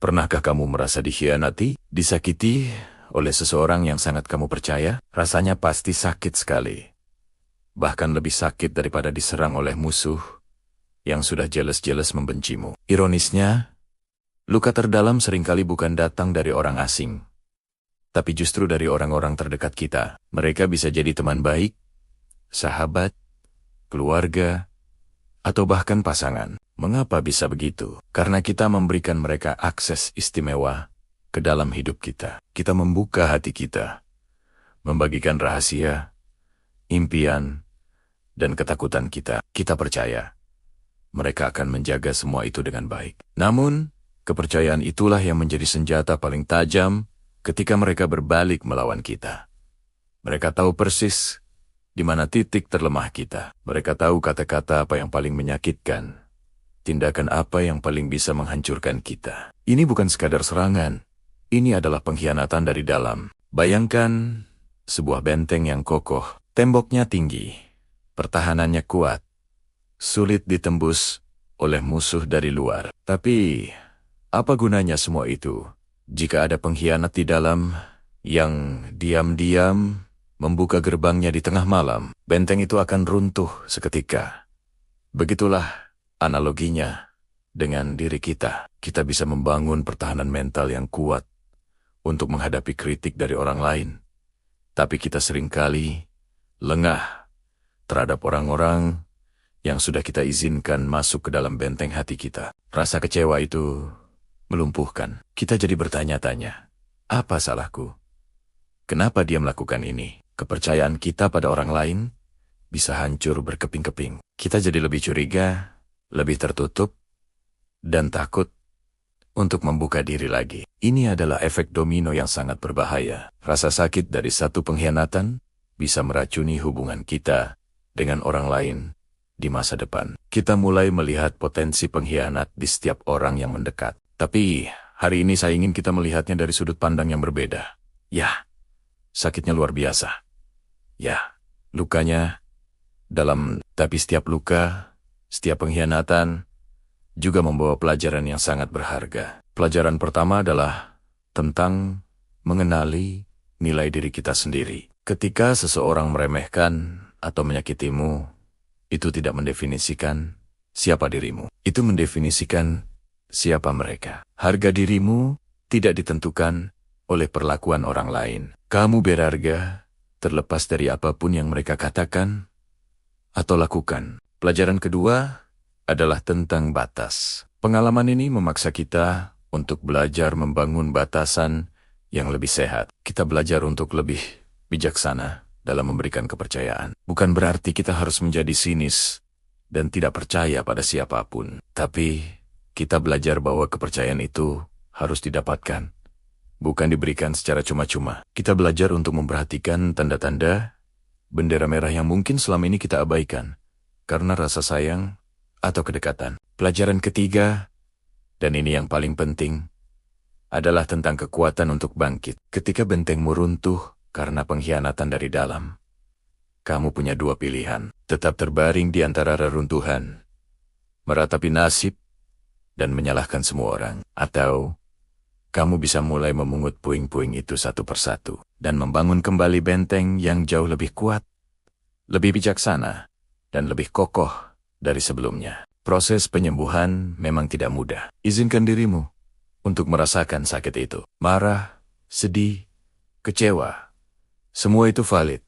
Pernahkah kamu merasa dikhianati, disakiti oleh seseorang yang sangat kamu percaya? Rasanya pasti sakit sekali. Bahkan lebih sakit daripada diserang oleh musuh yang sudah jelas-jelas membencimu. Ironisnya, luka terdalam seringkali bukan datang dari orang asing, tapi justru dari orang-orang terdekat kita. Mereka bisa jadi teman baik, sahabat, keluarga, atau bahkan pasangan. Mengapa bisa begitu? Karena kita memberikan mereka akses istimewa ke dalam hidup kita. Kita membuka hati kita, membagikan rahasia, impian, dan ketakutan kita. Kita percaya mereka akan menjaga semua itu dengan baik. Namun, kepercayaan itulah yang menjadi senjata paling tajam ketika mereka berbalik melawan kita. Mereka tahu persis di mana titik terlemah kita. Mereka tahu kata-kata apa yang paling menyakitkan, tindakan apa yang paling bisa menghancurkan kita. Ini bukan sekadar serangan. Ini adalah pengkhianatan dari dalam. Bayangkan sebuah benteng yang kokoh, temboknya tinggi, pertahanannya kuat, sulit ditembus oleh musuh dari luar. Tapi, apa gunanya semua itu jika ada pengkhianat di dalam yang diam-diam membuka gerbangnya di tengah malam? Benteng itu akan runtuh seketika. Begitulah analoginya dengan diri kita. Kita bisa membangun pertahanan mental yang kuat untuk menghadapi kritik dari orang lain. Tapi kita seringkali lengah terhadap orang-orang yang sudah kita izinkan masuk ke dalam benteng hati kita. Rasa kecewa itu melumpuhkan. Kita jadi bertanya-tanya, apa salahku? Kenapa dia melakukan ini? Kepercayaan kita pada orang lain bisa hancur berkeping-keping. Kita jadi lebih curiga, lebih tertutup, dan takut untuk membuka diri lagi. Ini adalah efek domino yang sangat berbahaya. Rasa sakit dari satu pengkhianatan bisa meracuni hubungan kita dengan orang lain di masa depan. Kita mulai melihat potensi pengkhianat di setiap orang yang mendekat. Tapi hari ini saya ingin kita melihatnya dari sudut pandang yang berbeda. Ya, sakitnya luar biasa. Ya, lukanya dalam, tapi setiap luka, setiap pengkhianatan juga membawa pelajaran yang sangat berharga. Pelajaran pertama adalah tentang mengenali nilai diri kita sendiri. Ketika seseorang meremehkan atau menyakitimu, itu tidak mendefinisikan siapa dirimu. Itu mendefinisikan siapa mereka. Harga dirimu tidak ditentukan oleh perlakuan orang lain. Kamu berharga terlepas dari apapun yang mereka katakan atau lakukan. Pelajaran kedua adalah tentang batas. Pengalaman ini memaksa kita untuk belajar membangun batasan yang lebih sehat. Kita belajar untuk lebih bijaksana dalam memberikan kepercayaan. Bukan berarti kita harus menjadi sinis dan tidak percaya pada siapapun. Tapi kita belajar bahwa kepercayaan itu harus didapatkan, bukan diberikan secara cuma-cuma. Kita belajar untuk memperhatikan tanda-tanda bendera merah yang mungkin selama ini kita abaikan karena rasa sayang atau kedekatan. Pelajaran ketiga, dan ini yang paling penting, adalah tentang kekuatan untuk bangkit. Ketika bentengmu runtuh karena pengkhianatan dari dalam, kamu punya dua pilihan: tetap terbaring di antara reruntuhan, meratapi nasib, dan menyalahkan semua orang. Atau, kamu bisa mulai memungut puing-puing itu satu persatu, dan membangun kembali benteng yang jauh lebih kuat, lebih bijaksana, dan lebih kokoh dari sebelumnya. Proses penyembuhan memang tidak mudah. Izinkan dirimu untuk merasakan sakit itu. Marah, sedih, kecewa, semua itu valid.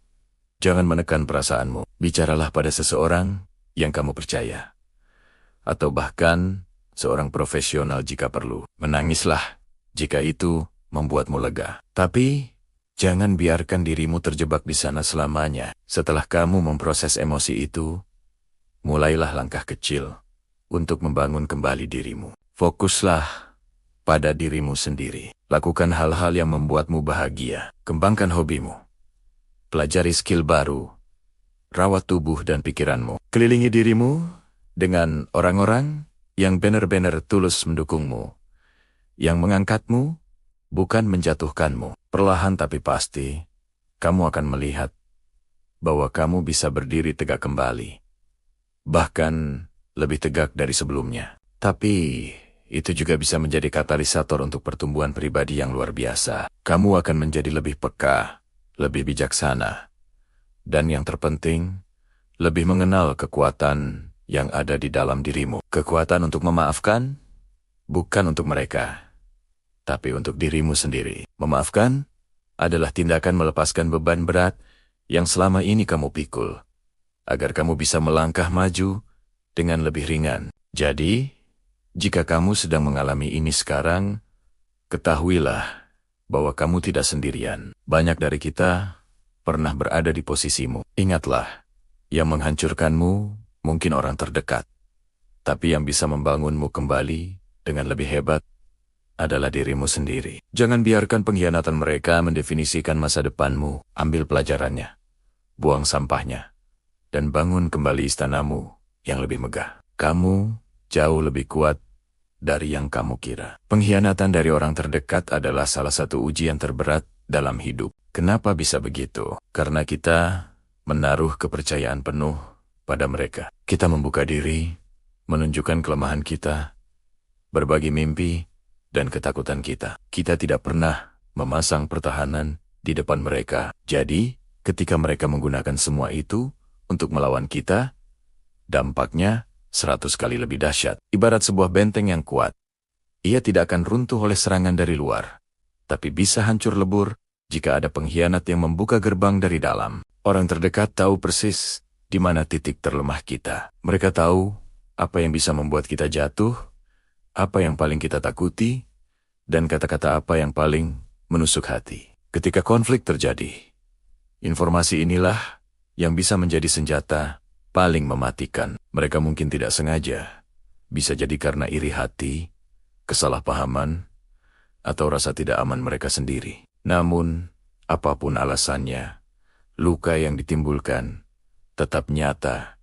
Jangan menekan perasaanmu. Bicaralah pada seseorang yang kamu percaya. Atau bahkan seorang profesional jika perlu. Menangislah jika itu membuatmu lega. Tapi jangan biarkan dirimu terjebak di sana selamanya. Setelah kamu memproses emosi itu, mulailah langkah kecil untuk membangun kembali dirimu. Fokuslah pada dirimu sendiri. Lakukan hal-hal yang membuatmu bahagia. Kembangkan hobimu. Pelajari skill baru, rawat tubuh dan pikiranmu. Kelilingi dirimu dengan orang-orang yang benar-benar tulus mendukungmu, yang mengangkatmu, bukan menjatuhkanmu. Perlahan tapi pasti, kamu akan melihat bahwa kamu bisa berdiri tegak kembali, bahkan lebih tegak dari sebelumnya. Tapi Itu juga bisa menjadi katalisator untuk pertumbuhan pribadi yang luar biasa. Kamu akan menjadi lebih peka, lebih bijaksana, dan yang terpenting, lebih mengenal kekuatan yang ada di dalam dirimu. Kekuatan untuk memaafkan, bukan untuk mereka, tapi untuk dirimu sendiri. Memaafkan adalah tindakan melepaskan beban berat yang selama ini kamu pikul, agar kamu bisa melangkah maju dengan lebih ringan. Jadi, jika kamu sedang mengalami ini sekarang, ketahuilah bahwa kamu tidak sendirian. Banyak dari kita pernah berada di posisimu. Ingatlah, yang menghancurkanmu mungkin orang terdekat, tapi yang bisa membangunmu kembali dengan lebih hebat adalah dirimu sendiri. Jangan biarkan pengkhianatan mereka mendefinisikan masa depanmu. Ambil pelajarannya, buang sampahnya, dan bangun kembali istanamu yang lebih megah. Kamu jauh lebih kuat dari yang kamu kira. Pengkhianatan dari orang terdekat adalah salah satu ujian terberat dalam hidup. Kenapa bisa begitu? Karena kita menaruh kepercayaan penuh pada mereka. Kita membuka diri, menunjukkan kelemahan kita, berbagi mimpi, dan ketakutan kita. Kita tidak pernah memasang pertahanan di depan mereka. Jadi, ketika mereka menggunakan semua itu untuk melawan kita, dampaknya 100 kali lebih dahsyat. Ibarat sebuah benteng yang kuat. Ia tidak akan runtuh oleh serangan dari luar, tapi bisa hancur lebur jika ada pengkhianat yang membuka gerbang dari dalam. Orang terdekat tahu persis di mana titik terlemah kita. Mereka tahu apa yang bisa membuat kita jatuh, apa yang paling kita takuti, dan kata-kata apa yang paling menusuk hati. Ketika konflik terjadi, informasi inilah yang bisa menjadi senjata paling mematikan. Mereka mungkin tidak sengaja, bisa jadi karena iri hati, kesalahpahaman, atau rasa tidak aman mereka sendiri. Namun, apapun alasannya, luka yang ditimbulkan tetap nyata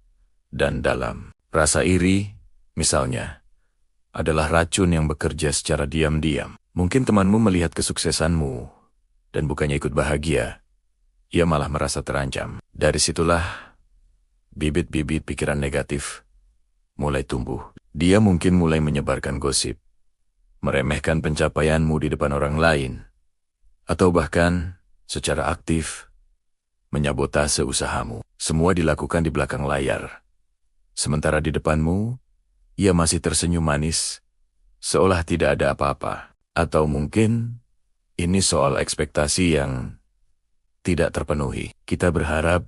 dan dalam. Rasa iri, misalnya, adalah racun yang bekerja secara diam-diam. Mungkin temanmu melihat kesuksesanmu, dan bukannya ikut bahagia, ia malah merasa terancam. Dari situlah, bibit-bibit pikiran negatif mulai tumbuh. Dia mungkin mulai menyebarkan gosip, meremehkan pencapaianmu di depan orang lain, atau bahkan secara aktif menyabotase usahamu. Semua dilakukan di belakang layar. Sementara di depanmu, ia masih tersenyum manis, seolah tidak ada apa-apa. Atau mungkin ini soal ekspektasi yang tidak terpenuhi. Kita berharap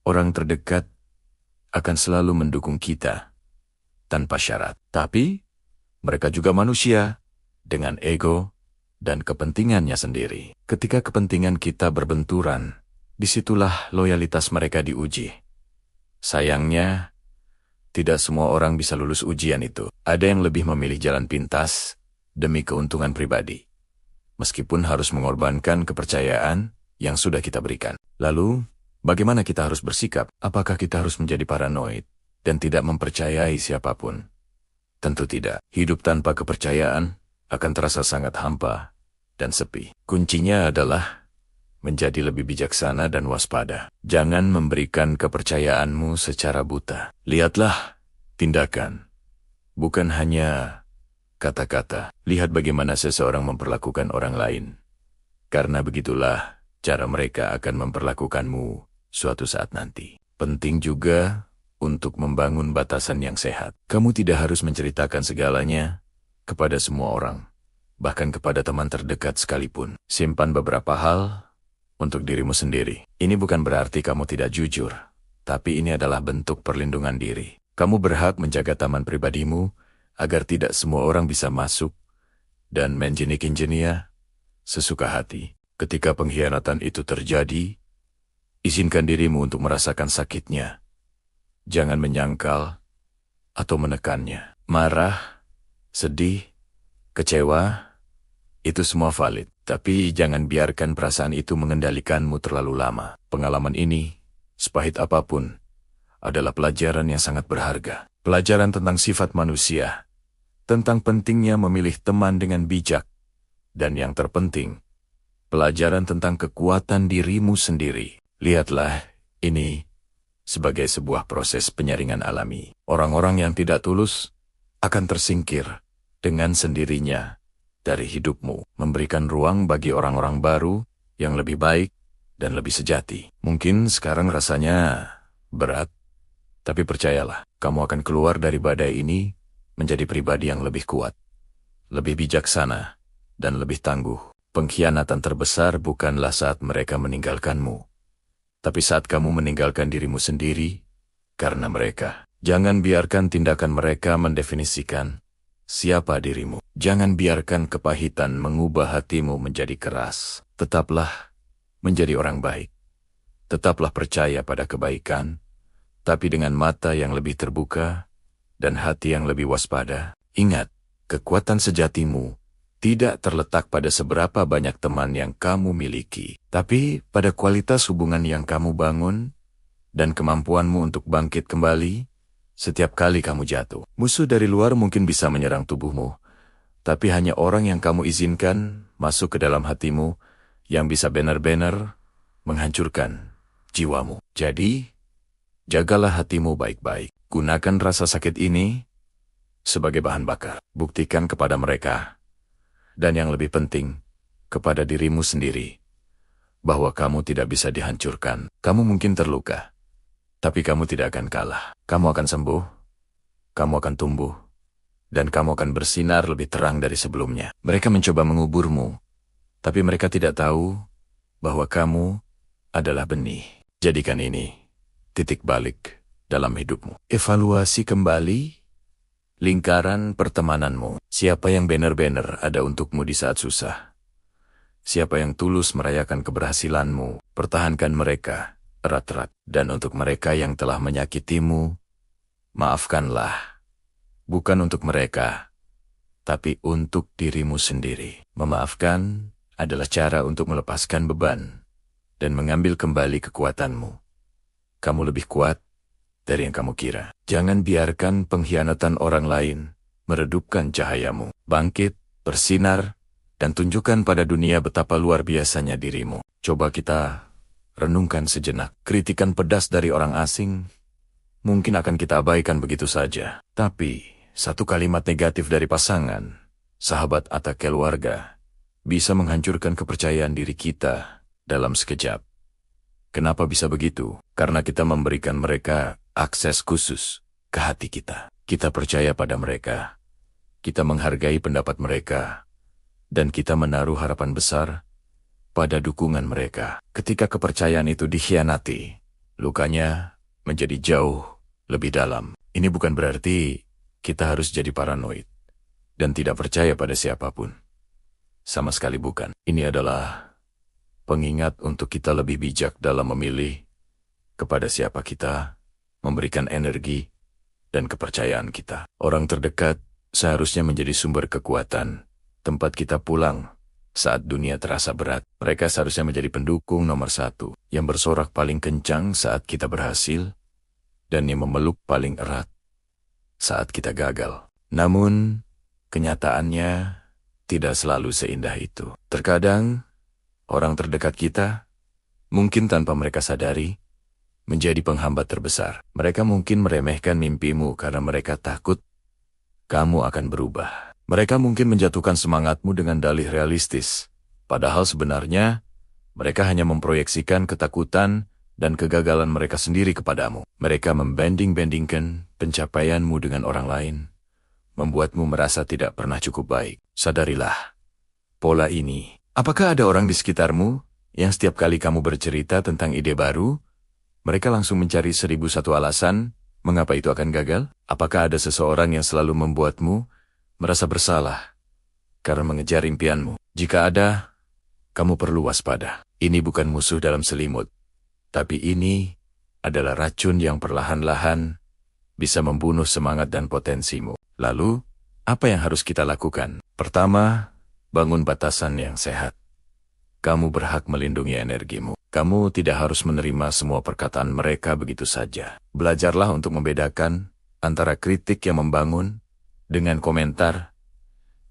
orang terdekat akan selalu mendukung kita tanpa syarat. Tapi mereka juga manusia dengan ego dan kepentingannya sendiri. Ketika kepentingan kita berbenturan, disitulah loyalitas mereka diuji. Sayangnya, tidak semua orang bisa lulus ujian itu. Ada yang lebih memilih jalan pintas demi keuntungan pribadi, meskipun harus mengorbankan kepercayaan yang sudah kita berikan. Lalu, bagaimana kita harus bersikap? Apakah kita harus menjadi paranoid dan tidak mempercayai siapapun? Tentu tidak. Hidup tanpa kepercayaan akan terasa sangat hampa dan sepi. Kuncinya adalah menjadi lebih bijaksana dan waspada. Jangan memberikan kepercayaanmu secara buta. Lihatlah tindakan, bukan hanya kata-kata. Lihat bagaimana seseorang memperlakukan orang lain. Karena begitulah cara mereka akan memperlakukanmu suatu saat nanti. Penting juga untuk membangun batasan yang sehat. Kamu tidak harus menceritakan segalanya kepada semua orang, bahkan kepada teman terdekat sekalipun. Simpan beberapa hal untuk dirimu sendiri. Ini bukan berarti kamu tidak jujur, tapi ini adalah bentuk perlindungan diri. Kamu berhak menjaga taman pribadimu agar tidak semua orang bisa masuk dan menjenik-jenia sesuka hati. Ketika pengkhianatan itu terjadi, izinkan dirimu untuk merasakan sakitnya. Jangan menyangkal atau menekannya. Marah, sedih, kecewa, itu semua valid. Tapi jangan biarkan perasaan itu mengendalikanmu terlalu lama. Pengalaman ini, sepahit apapun, adalah pelajaran yang sangat berharga. Pelajaran tentang sifat manusia, tentang pentingnya memilih teman dengan bijak, dan yang terpenting, pelajaran tentang kekuatan dirimu sendiri. Lihatlah ini sebagai sebuah proses penyaringan alami. Orang-orang yang tidak tulus akan tersingkir dengan sendirinya dari hidupmu, memberikan ruang bagi orang-orang baru yang lebih baik dan lebih sejati. Mungkin sekarang rasanya berat, tapi percayalah, kamu akan keluar dari badai ini menjadi pribadi yang lebih kuat, lebih bijaksana, dan lebih tangguh. Pengkhianatan terbesar bukanlah saat mereka meninggalkanmu, tapi saat kamu meninggalkan dirimu sendiri karena mereka. Jangan biarkan tindakan mereka mendefinisikan siapa dirimu. Jangan biarkan kepahitan mengubah hatimu menjadi keras. Tetaplah menjadi orang baik. Tetaplah percaya pada kebaikan, tapi dengan mata yang lebih terbuka dan hati yang lebih waspada. Ingat, kekuatan sejatimu tidak terletak pada seberapa banyak teman yang kamu miliki, tapi pada kualitas hubungan yang kamu bangun dan kemampuanmu untuk bangkit kembali setiap kali kamu jatuh. Musuh dari luar mungkin bisa menyerang tubuhmu, tapi hanya orang yang kamu izinkan masuk ke dalam hatimu yang bisa benar-benar menghancurkan jiwamu. Jadi, jagalah hatimu baik-baik. Gunakan rasa sakit ini sebagai bahan bakar. Buktikan kepada mereka, dan yang lebih penting, kepada dirimu sendiri, bahwa kamu tidak bisa dihancurkan. Kamu mungkin terluka, tapi kamu tidak akan kalah. Kamu akan sembuh, kamu akan tumbuh, dan kamu akan bersinar lebih terang dari sebelumnya. Mereka mencoba menguburmu, tapi mereka tidak tahu bahwa kamu adalah benih. Jadikan ini titik balik dalam hidupmu. Evaluasi kembali lingkaran pertemananmu. Siapa yang benar-benar ada untukmu di saat susah? Siapa yang tulus merayakan keberhasilanmu? Pertahankan mereka erat-erat. Dan untuk mereka yang telah menyakitimu, maafkanlah. Bukan untuk mereka, tapi untuk dirimu sendiri. Memaafkan adalah cara untuk melepaskan beban dan mengambil kembali kekuatanmu. Kamu lebih kuat dari yang kamu kira. Jangan biarkan pengkhianatan orang lain meredupkan cahayamu. Bangkit, bersinar, dan tunjukkan pada dunia betapa luar biasanya dirimu. Coba kita renungkan sejenak. Kritikan pedas dari orang asing mungkin akan kita abaikan begitu saja. Tapi, satu kalimat negatif dari pasangan, sahabat atau keluarga bisa menghancurkan kepercayaan diri kita dalam sekejap. Kenapa bisa begitu? Karena kita memberikan mereka akses khusus ke hati kita. Kita percaya pada mereka. Kita menghargai pendapat mereka. Dan kita menaruh harapan besar pada dukungan mereka. Ketika kepercayaan itu dikhianati, lukanya menjadi jauh lebih dalam. Ini bukan berarti kita harus jadi paranoid dan tidak percaya pada siapapun. Sama sekali bukan. Ini adalah pengingat untuk kita lebih bijak dalam memilih kepada siapa kita memberikan energi dan kepercayaan kita. Orang terdekat seharusnya menjadi sumber kekuatan, tempat kita pulang saat dunia terasa berat. Mereka seharusnya menjadi pendukung nomor satu, yang bersorak paling kencang saat kita berhasil, dan yang memeluk paling erat saat kita gagal. Namun, kenyataannya tidak selalu seindah itu. Terkadang, orang terdekat kita, mungkin tanpa mereka sadari, menjadi penghambat terbesar. Mereka mungkin meremehkan mimpimu karena mereka takut kamu akan berubah. Mereka mungkin menjatuhkan semangatmu dengan dalih realistis, padahal sebenarnya mereka hanya memproyeksikan ketakutan dan kegagalan mereka sendiri kepadamu. Mereka membanding-bandingkan pencapaianmu dengan orang lain, membuatmu merasa tidak pernah cukup baik. Sadarilah pola ini. Apakah ada orang di sekitarmu yang setiap kali kamu bercerita tentang ide baru, mereka langsung mencari 1001 alasan mengapa itu akan gagal? Apakah ada seseorang yang selalu membuatmu merasa bersalah karena mengejar impianmu? Jika ada, kamu perlu waspada. Ini bukan musuh dalam selimut, tapi ini adalah racun yang perlahan-lahan bisa membunuh semangat dan potensimu. Lalu, apa yang harus kita lakukan? Pertama, bangun batasan yang sehat. Kamu berhak melindungi energimu. Kamu tidak harus menerima semua perkataan mereka begitu saja. Belajarlah untuk membedakan antara kritik yang membangun dengan komentar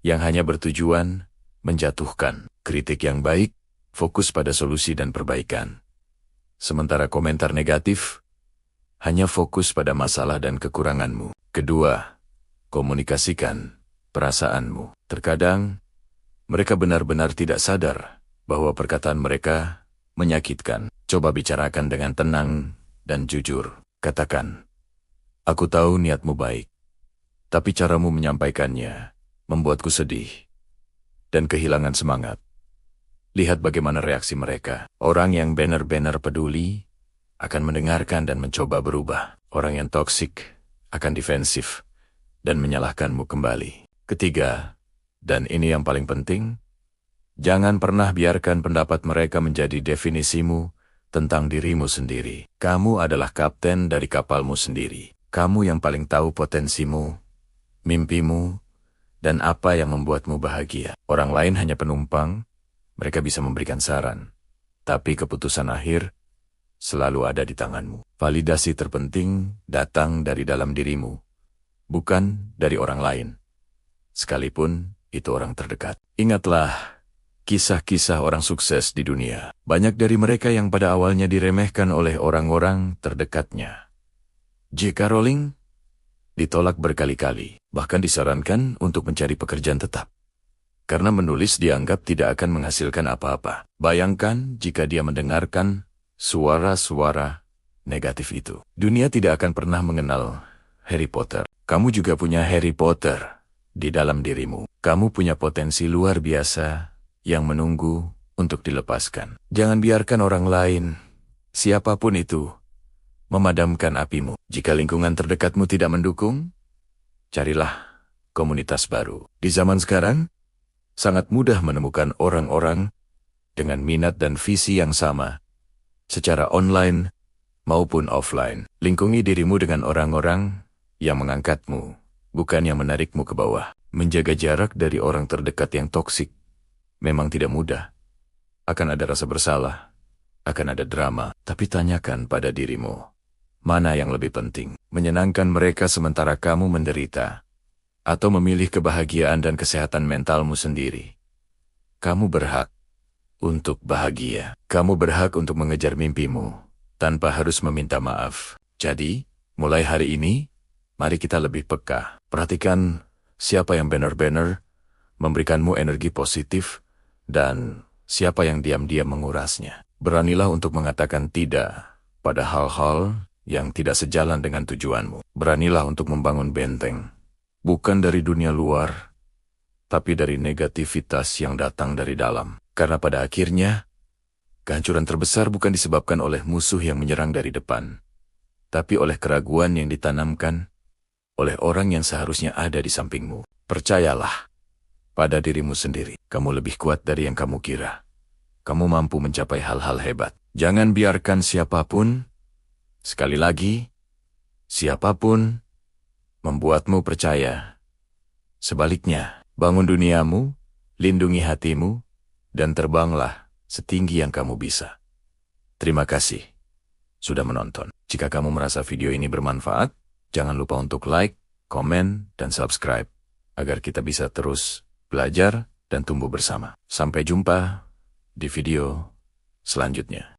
yang hanya bertujuan menjatuhkan. Kritik yang baik fokus pada solusi dan perbaikan. Sementara komentar negatif hanya fokus pada masalah dan kekuranganmu. Kedua, komunikasikan perasaanmu. Terkadang, mereka benar-benar tidak sadar bahwa perkataan mereka menyakitkan. Coba bicarakan dengan tenang dan jujur. Katakan, "Aku tahu niatmu baik, tapi caramu menyampaikannya membuatku sedih dan kehilangan semangat." Lihat bagaimana reaksi mereka. Orang yang benar-benar peduli akan mendengarkan dan mencoba berubah. Orang yang toksik akan defensif dan menyalahkanmu kembali. Ketiga, dan ini yang paling penting, jangan pernah biarkan pendapat mereka menjadi definisimu tentang dirimu sendiri. Kamu adalah kapten dari kapalmu sendiri. Kamu yang paling tahu potensimu, mimpimu, dan apa yang membuatmu bahagia. Orang lain hanya penumpang, mereka bisa memberikan saran, tapi keputusan akhir selalu ada di tanganmu. Validasi terpenting datang dari dalam dirimu, bukan dari orang lain, sekalipun itu orang terdekat. Ingatlah kisah-kisah orang sukses di dunia. Banyak dari mereka yang pada awalnya diremehkan oleh orang-orang terdekatnya. J.K. Rowling ditolak berkali-kali, bahkan disarankan untuk mencari pekerjaan tetap. Karena menulis dianggap tidak akan menghasilkan apa-apa. Bayangkan jika dia mendengarkan suara-suara negatif itu. Dunia tidak akan pernah mengenal Harry Potter. Kamu juga punya Harry Potter di dalam dirimu. Kamu punya potensi luar biasa yang menunggu untuk dilepaskan. Jangan biarkan orang lain, siapapun itu, memadamkan apimu. Jika lingkungan terdekatmu tidak mendukung, carilah komunitas baru. Di zaman sekarang, sangat mudah menemukan orang-orang dengan minat dan visi yang sama, secara online maupun offline. Lingkungi dirimu dengan orang-orang yang mengangkatmu, bukan yang menarikmu ke bawah. Menjaga jarak dari orang terdekat yang toksik memang tidak mudah. Akan ada rasa bersalah, akan ada drama, tapi tanyakan pada dirimu, mana yang lebih penting? Menyenangkan mereka sementara kamu menderita, atau memilih kebahagiaan dan kesehatan mentalmu sendiri? Kamu berhak untuk bahagia. Kamu berhak untuk mengejar mimpimu, tanpa harus meminta maaf. Jadi, mulai hari ini, mari kita lebih peka. Perhatikan siapa yang benar-benar memberikanmu energi positif, dan siapa yang diam-diam mengurasnya. Beranilah untuk mengatakan tidak pada hal-hal yang tidak sejalan dengan tujuanmu. Beranilah untuk membangun benteng, bukan dari dunia luar, tapi dari negativitas yang datang dari dalam. Karena pada akhirnya, kehancuran terbesar bukan disebabkan oleh musuh yang menyerang dari depan, tapi oleh keraguan yang ditanamkan oleh orang yang seharusnya ada di sampingmu. Percayalah pada dirimu sendiri. Kamu lebih kuat dari yang kamu kira. Kamu mampu mencapai hal-hal hebat. Jangan biarkan siapapun, sekali lagi, siapapun, membuatmu percaya. Sebaliknya, bangun duniamu, lindungi hatimu, dan terbanglah setinggi yang kamu bisa. Terima kasih sudah menonton. Jika kamu merasa video ini bermanfaat, jangan lupa untuk like, komen, dan subscribe, agar kita bisa terus belajar dan tumbuh bersama. Sampai jumpa di video selanjutnya.